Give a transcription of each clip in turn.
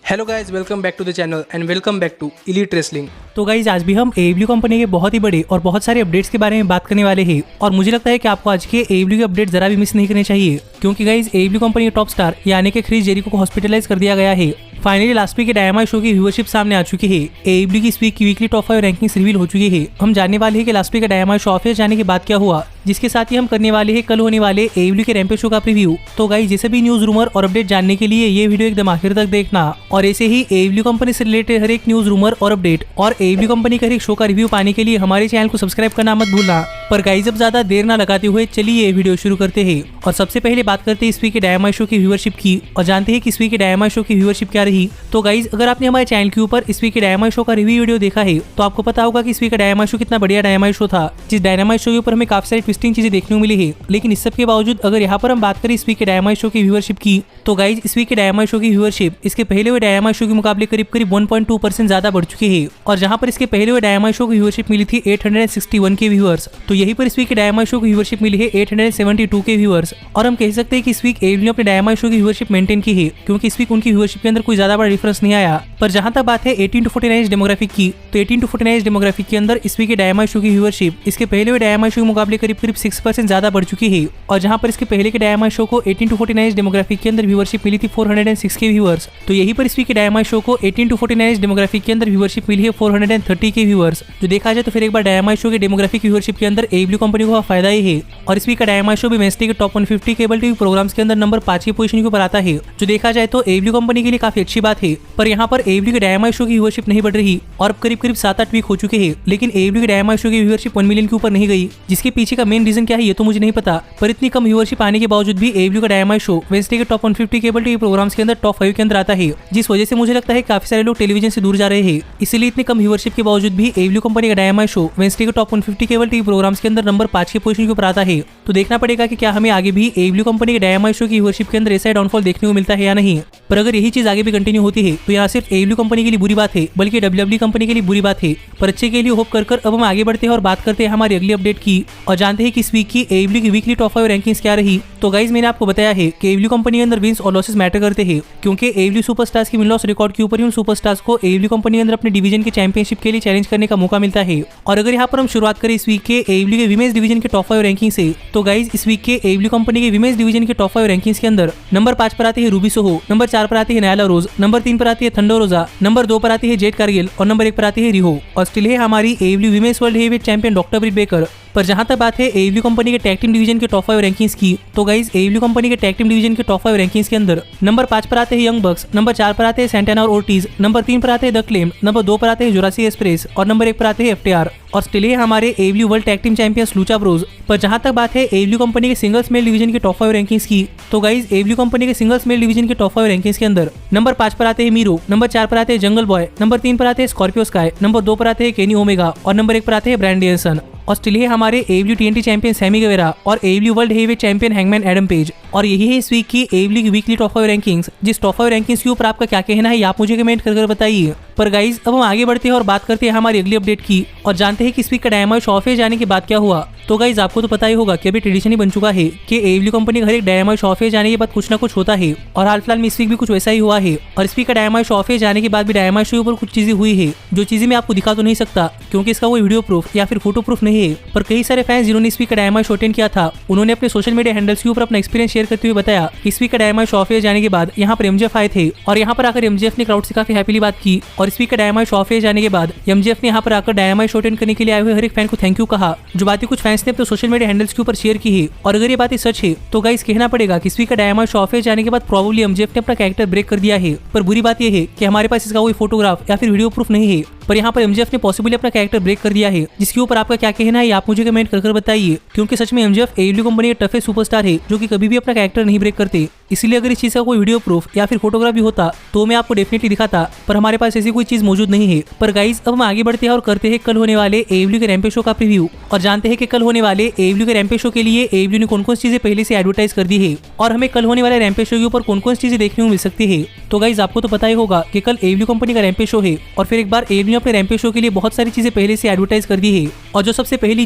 Hello guys, welcome back to the channel and welcome back to elite wrestling. तो guys आज भी हम AEW company के बहुत ही बड़े और बहुत सारे अपडेट्स के बारे में बात करने वाले हैं और मुझे लगता है कि आपको आज के AEW के अपडेट जरा भी मिस नहीं करने चाहिए, क्योंकि गाइज AEW कंपनी के टॉप स्टार यानी कि क्रिस जेरिको को हॉस्पिटलाइज कर दिया गया है। फाइनली लास्ट वीक के डायनामाइट शो की व्यूअरशिप सामने आ चुकी है। AEW की इस वीक की वीकली टॉप 5 रैंकिंग्स रिवील हो चुकी है। हम जानने वाले हैं कि लास्ट वीक का डायनामाइट शो ऑफिस जाने के बाद क्या हुआ, जिसके साथ ही हम करने वाले हैं कल होने वाले AEW के रैम्पेज शो का प्रीव्यू। तो गाइस जैसे भी न्यूज रूमर और अपडेट जानने के लिए ये वीडियो एकदम आखिर तक देखना, और ऐसे ही AEW कंपनी से रिलेटेड हर एक न्यूज रूमर और अपडेट और AEW कंपनी का हर एक शो का रिव्यू पाने के लिए हमारे चैनल को सब्सक्राइब करना मत भूलना। पर गाइस अब ज्यादा देर ना लगाते हुए चलिए ये वीडियो शुरू करते हैं। और सबसे पहले बात करते हैं इस वीक के डायनामाइट शो की व्यूअरशिप की और जानते हैं कि इस वीक के डायनामाइट शो की व्यूअरशिप क्या रही। तो गाइस अगर आपने हमारे चैनल के ऊपर इस वीक के डायनामाइट शो का रिव्यू वीडियो देखा है तो आपको पता होगा कि इस वीक का डायनामाइट शो कितना बढ़िया डायनामाइट शो था, जिस डायनामाइट शो के ऊपर हमें काफी सारी ट्विस्टिंग चीजें देखने को मिली है। लेकिन इस सब के बावजूद अगर यहाँ पर हम बात करें इस वीक के डायनामाइट शो की व्यूअरशिप की, तो गाइज इस वीक के डायनामाइट शो की व्यूअरशिप इसके पहले हुए डायनामाइट शो के मुकाबले करीब 1.2% ज्यादा बढ़ चुकी है। और जहां पर इसके पहले हुए डायनामाइट शो की व्यूअरशिप मिली थी 861 के व्यूअर्स, तो यहीं पर इस वीक के डायनामाइट शो की व्यूअरशिप मिली है 872 के व्यूअर्स। और हम कह सकते हैं कि इस वीक AEW ने अपने डायनामाइट शो की व्यूअरशिप मेंटेन की है, क्योंकि इस वीक उनकी व्यूअरशिप के अंदर कोई ज्यादा बड़ा डिफरेंस नहीं आया। पर जहां तक बात है 18 to 49 डेमोग्राफिक की, तो 18 to 49 डेमोग्राफिक के अंदर इस वीक के डायनामाइट शो की व्यूअरशिप इसके पहले हुए डायनामाइट शो के मुकाबले करीब 6% ज्यादा बढ़ चुकी है। और जहां पर इसके पहले के डायनामाइट शो को 18 to 49 डेमोग्राफिक के अंदर व्यूअरशिप मिली थी 406 के व्यूअर्स, तो यहीं पर इस वीक के डायनामाइट शो को 18 to 49 डेमोग्राफिक के अंदर व्यूअरशिप मिली है 430 के व्यूअर्स। जो देखा जाए तो फिर एक बार डायनामाइट शो के डेमोग्राफिक व्यूअरशिप के अंदर AEW कंपनी को फायदा ही है। और इस वीक का डायनामाइट शो भी वेडनेसडे के टॉप 150 केबल टीवी प्रोग्राम्स के अंदर नंबर 5 की पोजीशन के ऊपर आता है। जो देखा जाए तो AEW कंपनी के लिए काफी अच्छी बात है। पर यहाँ पर AEW के डायनामाइट शो की व्यूअरशिप नहीं बढ़ रही और अब करीब 7-8 वीक हो चुके हैं, लेकिन AEW के डायनामाइट शो की व्यूअरशिप 1 मिलियन के ऊपर नहीं गई। जिसके पीछे का मेन रीजन क्या है ये तो मुझे नहीं पता, पर इतनी कम व्यूअरशिप आने के बावजूद भी AEW का डायनामाइट शो वेडनेसडे के टॉप 150 केबल टीवी प्रोग्राम्स के अंदर टॉप 5 के अंदर आता है, जिस वजह से मुझे लगता है काफी सारे लोग टेलीविजन से दूर जा रहे हैं। इसलिए इतनी कम व्यूअरशिप के बावजूद भी AEW कंपनी का डायनामाइट शो वेडनेसडे के टॉप 150 केबल टीवी प्रोग्राम्स के अंदर नंबर 5 की पोजीशन के ऊपर आता है। तो देखना पड़ेगा कि क्या हमें आगे भी AEW कंपनी के डायनामाइट शो की व्यूअरशिप के अंदर ऐसा डाउनफॉल देखने को मिलता है या नहीं। पर अगर यही चीज आगे भी कंटिन्यू होती है तो यहाँ सिर्फ AEW कंपनी के लिए बुरी बात है, बल्कि WWE कंपनी के लिए बुरी बात है। पर अच्छे के लिए होप कर अब हम आगे बढ़ते हैं और बात करते हैं हमारी अगली अपडेट की और जानते हैं कि इस वीक की AEW की वीकली टॉप 5 रैंकिंग्स क्या रही। तो गाइज मैंने आपको बताया है कि AEW कंपनी के अंदर विन्स और लॉसेस मैटर करते हैं, क्योंकि AEW सुपरस्टार्स की विन लॉस रिकॉर्ड के ऊपर ही उन सुपरस्टार्स को AEW कंपनी के अंदर अपने डिवीजन के चैंपियनशिप के लिए चैलेंज करने का मौका मिलता है। और अगर यहाँ पर हम शुरुआत करें इस वीक के AEW के विमेंस डिवीजन के टॉप 5 रैंकिंग से, तो गाइज इस वीक के AEW कंपनी के विमेंस डिवीजन के टॉप 5 रैंकिंग्स के अंदर नंबर 5 पर आती है रूबी सोहो, नंबर 4 पर आती है नायला रोज, नंबर 3 पर आती है थंडर रोजा, नंबर 2 पर आती है जेड कारगिल और नंबर 1 पर आती है रिहो। और स्टिल है हमारी AEW women's world heavyweight champion doctor Britt Baker. पर जहां तक बात है AEW कंपनी के टैग टीम डिवीजन के टॉप 5 रैंकिंग्स की, तो गाइज AEW कंपनी के टैग टीम डिवीजन के टॉप 5 रैंकिंग्स के अंदर नंबर 5 पर आते हैं यंग बक्स, नंबर 4 पर आते हैं सैंटाना और ओर्टिज, नंबर 3 पर आते हैं द क्लेम, नंबर 2 पर आते हैं जुरासी एक्सप्रेस और नंबर 1 पर आते हैं FTR। और स्टिल है हमारे AEW world tag team champions Lucha Bros. पर जहां तक बात है AEW कंपनी के सिंगल्स मेल डिवीजन के टॉप 5 रैंकिंग्स की, तो गाइज AEW कंपनी के सिंगल्स मेल डिवीजन के टॉप 5 रैंकिंग्स के अंदर नंबर 5 पर आते हैं मीरो, नंबर 4 पर आते हैं जंगल बॉय, नंबर 3 पर आते हैं स्कॉर्पियो स्काई, नंबर 2 पर आते हैं केनी ओमेगा और नंबर 1 पर आते हैं ब्रांड डेनियल्सन। और स्टिल है हमारे AEW TNT champion Sammy Guevara और AEW world heavyweight champion Hangman Adam Page. और यही है इस वीक की AEW की वीकली टॉप 5 रैंकिंग्स। जिस टॉप 5 रैंकिंग्स के ऊपर आपका क्या कहना है आप मुझे कमेंट कर बताइए। पर गाइज अब हम आगे बढ़ते हैं और बात करते हैं हमारी अगली अपडेट की और जानते हैं कि इस वीक का डायनामाइट शो ऑफ जाने के बाद क्या हुआ। तो गाइज आपको तो पता ही होगा कि अभी ट्रेडिशन ही बन चुका है कि AEW कंपनी का हर एक डायनामाइट शो ऑफ जाने के बाद कुछ ना कुछ होता है, और हाल फिलहाल में इस वीक भी कुछ वैसा ही हुआ है। और इस वीक का डायनामाइट शो ऑफ जाने के बाद भी डायनामाइट शो के ऊपर कुछ चीजें हुई है, जो चीजें मैं आपको दिखा तो नहीं सकता क्योंकि इसका कोई वीडियो प्रूफ या फिर फोटो प्रूफ नहीं है। पर कई सारे फैंस जिन्होंने इस वीक का डायनामाइट शो अटेंड किया था, उन्होंने अपने सोशल मीडिया हैंडल्स के ऊपर अपना एक्सपीरियंस शेयर करते हुए बताया कि इस वीक का डायनामाइट शो ऑफ जाने के बाद यहाँ पर MJF आए थे और यहाँ पर आकर MJF ने क्राउड से काफी हैप्पीली बात की। और इस वीक का डायनामाइट शो ऑफ जाने के बाद MJF ने यहाँ पर आकर डायनामाइट शो अटेंड करने के लिए आए हुए हर एक फैन को थैंक यू कहा, जो बातें कुछ फैंस ने अपने सोशल मीडिया हैंडल्स के ऊपर शेयर की है। और अगर ये बातें सच है तो गाइस कहना पड़ेगा कि इस वीक का डायनामाइट शो ऑफ जाने के बाद प्रोबेबली MJF ने अपना कैरेक्टर ब्रेक कर दिया है। पर बुरी बात यह है कि हमारे पास इसका कोई फोटोग्राफ या फिर वीडियो प्रूफ नहीं है, पर यहाँ पर MJF ने पॉसिबली अपना कैरेक्टर ब्रेक कर दिया है, जिसके ऊपर आपका क्या कहना है आप मुझे कमेंट कर बताइए। क्योंकि सच में MJF AEW कंपनी के टफेस्ट सुपरस्टार है जो कि कभी भी अपना कैरेक्टर नहीं ब्रेक करते। इसलिए अगर इस चीज का कोई वीडियो प्रूफ या फिर फोटोग्राफ भी होता तो मैं आपको डेफिनेटली दिखाता, पर हमारे पास ऐसी कोई चीज मौजूद नहीं है। पर गाइज अब हम आगे बढ़ते हैं और करते हैं कल होने वाले AEW के रैम्पेज शो का प्रीव्यू और जानते हैं कि कल होने वाले AEW के रैम्पेज शो के लिए AEW ने कौन कौन चीजें पहले से एडवर्टाइज कर दी है और हमें कल होने वाले रैम्पेज शो के ऊपर कौन कौन चीजें देखने को मिल सकती है। तो गाइज आपको तो पता ही होगा कि कल AEW कंपनी का रैम्पेज शो है और फिर एक बार AEW ने अपने रैम्पेज शो के लिए बहुत सारी चीजें पहले से एडवर्टाइज कर दी है। और जो सबसे पहली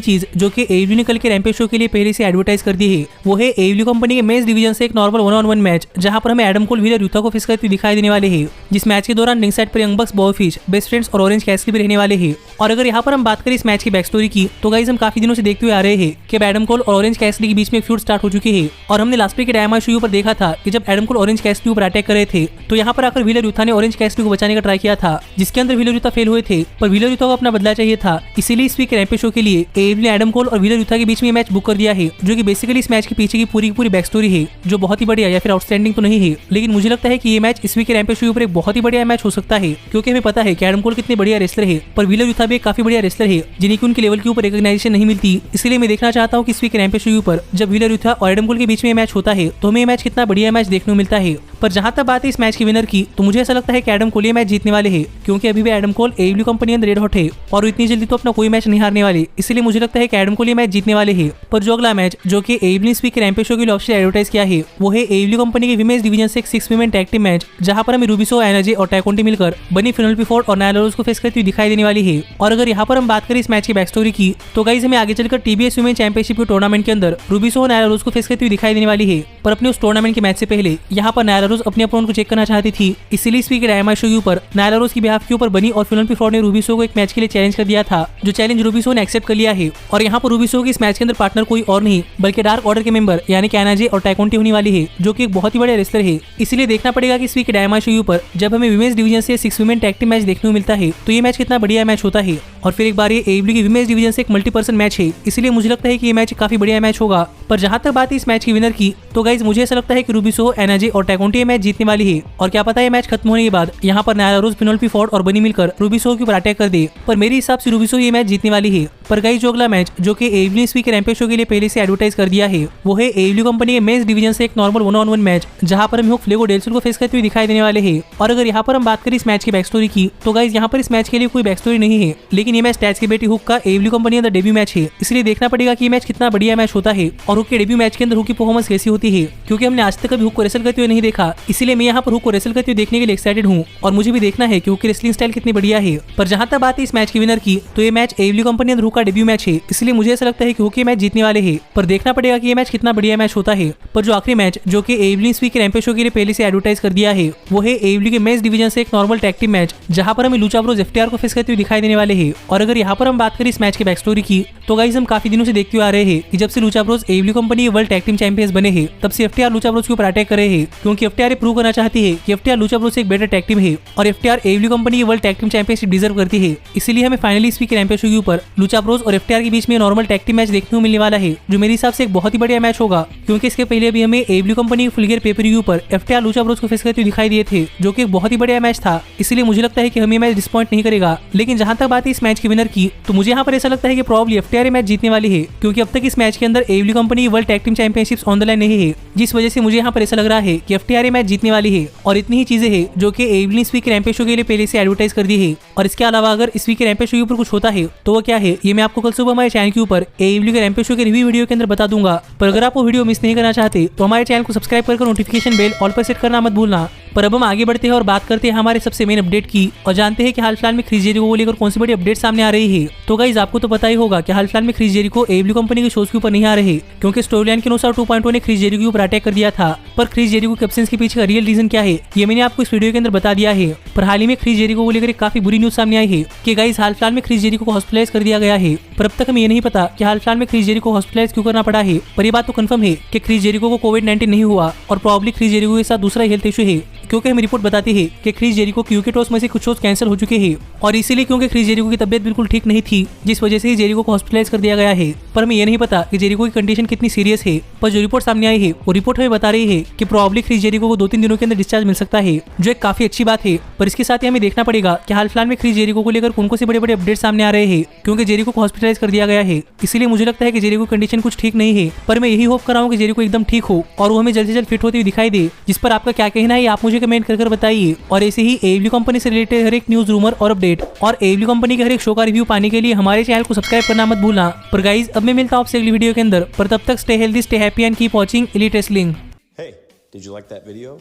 चीज जो कि AEW ने कल के रैम्पेज शो के लिए पहले से एडवर्टाइज कर दी है वो है AEW कंपनी के मेंस डिवीजन से एक नॉर्मल 1-on-1 मैच, जहां पर हमें एडम कोल व्हीलर यूथा को फेस करते दिखाई देने वाले हैं। जिस मैच के दौरान रिंग साइड पर यंग बक्स, बॉय फिश, बेस्ट फ्रेंड्स और ऑरेंज कैसिडी भी रहने वाले हैं। और अगर यहाँ पर हम बात करें इस मैच की बैक स्टोरी की तो गाइस हम काफी दिनों से देखते हुए आ रहे हैं कि एडम कोल और ऑरेंज कैसिडी के बीच में एक फ्यूड स्टार्ट हो चुकी है। और हमने लास्ट वीक के डायनामाइट शो पर देखा था कि जब एडम कोल ऑरेंज कैसिडी ऊपर अटैक कर रहे थे तो यहाँ पर आकर व्हीलर यूथा ने ऑरेंज कैसिडी को बचाने का ट्राई किया था, जिसके अंदर व्हीलर यूथा फेल हुए थे। पर व्हीलर यूथा को अपना बदला चाहिए था, इसीलिए इस वीक के रैम्पेज शो के लिए AEW ने एडम कोल और व्हीलर यूथा के बीच में मैच बुक कर दिया है, जो कि बेसिकली इस मैच के पीछे की पूरी बैक स्टोरी है, जो बहुत ही बढ़िया या फिर आउटस्टैंडिंग तो नहीं है, लेकिन मुझे लगता है कि ये मैच इस वीक के रैम्पेज शो के ऊपर एक बहुत ही बढ़िया मैच हो सकता है, क्योंकि हमें पता है कि एडम कोल कितने बढ़िया रेसलर है, पर व्हीलर यूथा भी एक काफी बढ़िया रेसलर है जिन्हें की उनके लेवल के ऊपर रिकॉग्नाइजेशन नहीं मिलती। इसलिए मैं देखना चाहता हूँ कि इस वीक के रैम्पेज शो के ऊपर जब व्हीलर यूथा और एडम कोल के बीच में मैच होता है तो हमें मैच कितना बढ़िया मैच देखने को मिलता है। पर जहां तक बात है इस मैच के विनर की तो मुझे ऐसा लगता है कि एडम कोल ये मैच जीतने वाले हैं, क्योंकि अभी भी एडम कोल AEW कंपनी अंदर रेड हॉट है और इतनी जल्दी तो अपना कोई मैच नहीं हारने वाले, इसलिए मुझे लगता है कि एडम कोल ये मैच जीतने वाले हैं। पर जो अगला मैच जो कि AEW ने इस वीक के रैम्पेज शो के लिए ऑफिशियल एडवर्टाइज किया है वो है AEW कंपनी के विमेंस डिवीजन से एक 6 वुमेन टैग टीम मैच, जहां पर हमें रूबी सोहो, एना जे और टैकोंटी मिलकर बनी फिनोपेलर फोर्ड और नायला रोज को फेस करती हुई दिखाई देने वाली है। और अगर यहाँ पर हम बात करें इस मैच की बैक स्टोरी की तो गाइस हमें आगे चलकर TBS वुमेन चैंपियनशिप के टूर्नामेंट के अंदर रूबी सोहो नायला रोज को फेस करती हुई दिखाई देने वाली है। पर अपने उस टूर्नामेंट के मैच से पहले यहाँ पर नायला रोज अपने अपोनेंट को चेक करना चाहती थी, इसीलिए इस वीक के डायनामाइट शो के ऊपर नायला रोज की बिहाफ के ऊपर बनी और फिनोपेलर फोर्ड ने रूबी सोहो को एक मैच के लिए चैलेंज कर दिया था, जो चैलेंज रूबी सोहो ने एक्सेप्ट कर लिया है। और यहाँ पर रूबी सोहो की इस मैच के अंदर पार्टनर कोई और नहीं बल्कि डार्क ऑर्डर के मेंबर यानी कि एना जे और टैकोंटी होने वाली है, जो कि एक बहुत ही बड़े रेसलर है। इसलिए देखना पड़ेगा कि इस वीक के डायनामाइट शो के ऊपर जब हमें विमेंस डिवीजन से 6 वुमेन टैग टीम मैच देखने को मिलता है तो ये मैच कितना बढ़िया मैच होता है। और फिर एक बार ये AEW की विमेंस डिवीजन से एक मल्टीपर्सन मैच है, इसलिए मुझे लगता है कि ये मैच काफी बढ़िया मैच होगा। पर जहां तक बात है इस मैच की विनर की तो गाइज मुझे ऐसा लगता है कि रूबी सोहो, एना जे और टैकोंटी ये मैच जीतने वाली है। और क्या पता है मैच खत्म होने के बाद यहाँ पर नायला रोज, फिनोपेलर फोर्ड और बनी मिलकर रूबी सोहो के ऊपर अटैक कर दे, पर मेरे हिसाब से रूबी सोहो ये मैच जीतने वाली है। पर गाइज जो अगला मैच जो कि AEW ने इस वीक के रैम्पेज शो के लिए पहले से एडवर्टाइज कर दिया है वो है AEW कंपनी के मेंस डिवीजन से एक नॉर्मल 1-on-1 मैच, जहां पर हम हुक, फ्लेगो, डेल सोल को फेस करते हुए दिखाई देने वाले हैं। और अगर यहाँ पर हम बात करें इस मैच की बैक स्टोरी की तो गाइज यहाँ पर इस मैच के लिए कोई बैक स्टोरी नहीं है, लेकिन ये मैच टैज की बेटी हुक का AEW कंपनी अंदर डेब्यू मैच है, इसलिए देखना पड़ेगा कि ये मैच कितना बढ़िया मैच होता है और हुक के डेब्यू मैच के अंदर हुक की परफॉर्मेंस कैसी होती है, क्योंकि हमने आज तक कभी हुक को रेसल करते हुए नहीं देखा, इसलिए मैं यहाँ पर हुक को रेसल करते हुए देखने के लिए एक्साइटेड हूँ और मुझे भी देखना है कि हुक की रेसलिंग स्टाइल कितनी बढ़िया है। पर जहां तक बात है इस मैच की विनर की तो ये मैच AEW कंपनी अंदर हुक का डेब्यू मैच है, इसलिए मुझे ऐसा लगता है कि हुक ये मैच जीतने वाले हैं। पर देखना पड़ेगा कि ये मैच कितना बढ़िया मैच होता है। पर जो आखिरी मैच जो कि AEW ने इस वीक के रैम्पेज शो के लिए पहले से एडवर्टाइज कर दिया है वो है AEW के मेंस डिवीजन से एक नॉर्मल टैग टीम मैच, जहां पर हमें लूचा ब्रोस FTR को फेस करते हुए दिखाई देने वाले हैं। और अगर यहाँ पर हम बात करें इस मैच की बैक स्टोरी की तो गाइस हम काफी दिनों से देखते हुए आ रहे हैं कि जब से लूचा ब्रोस AEW कंपनी के वर्ल्ड टैग टीम चैंपियंस बने हैं तब से FTR लूचा ब्रोस के ऊपर अटैक कर रहे हैं, क्योंकि FTR ये प्रूव करना चाहती है कि FTR लूचा ब्रोस एक बेटर टैग टीम है और FTR AEW कंपनी के world tag team championship deserve करती है। इसीलिए हमें फाइनली इस वीक के रैम्पेज शो के ऊपर लूचा ब्रोस और FTR के बीच में नॉर्मल टैग टीम मैच देखने को मिलने वाला है, जो मेरे हिसाब से एक बहुत ही बढ़िया मैच होगा, क्योंकि इसके पहले भी हमें AEW कंपनी के फुल गियर पेपर व्यू पर FTR लूचा ब्रोस को फेस करते हुए दिखाई दिए थे, जो कि एक बहुत ही बढ़िया मैच था। इसलिए मुझे लगता है कि हमें मैच डिसपॉइंट नहीं करेगा। लेकिन जहां तक बात है इस मैच की विनर की तो मुझे यहाँ पर ऐसा लगता है कि प्रॉब्ली FTR मैच जीतने वाली है, क्योंकि अब तक इस मैच के अंदर AEW company world tag team championships on the line नहीं है, जिस वजह से मुझे यहाँ पर ऐसा लग रहा है कि FTR मैच जीतने वाली है। और इतनी ही चीजें हैं जो कि AEW ने इस वीक के रैम्पेज शो के लिए पहले से एडवर्टाइज कर दी है। और इसके अलावा अगर इस वीक के रैम्पेज शो के ऊपर कुछ होता है तो वो क्या है ये मैं आपको कल सुबह हमारे चैनल के ऊपर AEW के रैम्पेज शो के रिव्यू वीडियो के अंदर बता दूंगा। पर अगर आप वो वीडियो मिस नहीं करना चाहते तो हमारे चैनल को सब्सक्राइब कर नोटिफिकेशन बेल ऑल पर सेट करना मत भूलना। पर अब हम आगे बढ़ते हैं और बात करते हैं हमारे सबसे मेन अपडेट की और जानते हैं कि हाल फिलहाल में क्रिस जेरिको को लेकर कौन सी बड़ी अपडेट सामने आ रही है। तो गाइस आपको तो पता ही होगा कि हाल फिलहाल में क्रिस जेरिको AEW कंपनी के शोज के ऊपर नहीं आ रहे, क्योंकि स्टोरी लाइन के अनुसार 2.0 ने क्रिस जेरिको के ऊपर अटैक कर दिया था। पर क्रिस जेरिको के एब्सेंस के पीछे का रियल रीजन क्या है ये मैंने आपको इस वीडियो के अंदर बता दिया है। पर हाल ही में क्रिस जेरिको को लेकर एक काफी बुरी न्यूज सामने आई है कि गाइस हाल फिलहाल में क्रिस जेरिको को हॉस्पिटलाइज कर दिया गया है। पर अब तक हमें ये नहीं पता कि हाल फिलहाल में क्रिस जेरिको को हॉस्पिटलाइज क्यों करना पड़ा है। पर ये बात तो कंफर्म है कि क्रिस जेरिको को कोविड-19 नहीं हुआ और प्रॉब्ली क्रिस जेरिको के साथ दूसरा हेल्थ इशू है, क्योंकि हमें रिपोर्ट बताती है कि क्रिस जेरिको की यूके टॉस में से कुछ शोज कैंसिल हो चुके हैं और इसीलिए क्योंकि क्रिस जेरिको की तबियत बिल्कुल ठीक नहीं थी, जिस वजह से जेरिको को हॉस्पिटलाइज कर दिया गया है। पर हमें ये नहीं पता कि जेरिको की कंडीशन कितनी सीरियस है। पर जो रिपोर्ट सामने आई है वो रिपोर्ट हमें बता रही है कि प्रॉब्ली क्रिस जेरिको को 2-3 दिनों के अंदर डिस्चार्ज मिल सकता है, जो एक काफी अच्छी बात है। पर इसके साथ ही हमें देखना पड़ेगा कि हाल फिलहाल में क्रिस जेरिको को लेकर कौन कौन से बड़े बड़े अपडेट सामने आ रहे हैं, क्योंकि जेरिको को हॉस्पिटलाइज कर दिया गया है। इसीलिए मुझे लगता है कि जेरिको की कंडीशन कुछ ठीक नहीं है। पर मैं यही होप कर रहा हूँ कि जेरिको एकदम ठीक हो और वो हमें जल्द से जल्द फिट होते हुए दिखाई दे। जिस पर आपका क्या कहना है आप मुझे कमेंट कर बताइए। और ऐसे ही AEW कंपनी से रिलेटेड हर एक न्यूज, रूमर और अपडेट और AEW कंपनी के हर एक शो का रिव्यू पाने के लिए हमारे चैनल को सब्सक्राइब करना मत भूलना। पर गाइज अब मैं मिलता हूँ आपसे अगली वीडियो के अंदर। पर तब तक stay healthy, stay happy and keep watching elite wrestling. Hey, did you like that video?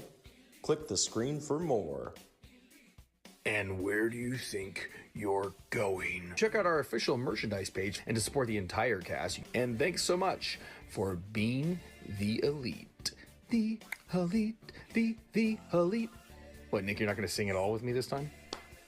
Click the screen for more. And where do you think you're going? Check out our official merchandise page and to support the entire cast. And thanks so much for being the elite. The elite, the elite. What, Nick, you're not going to sing it all with me this time?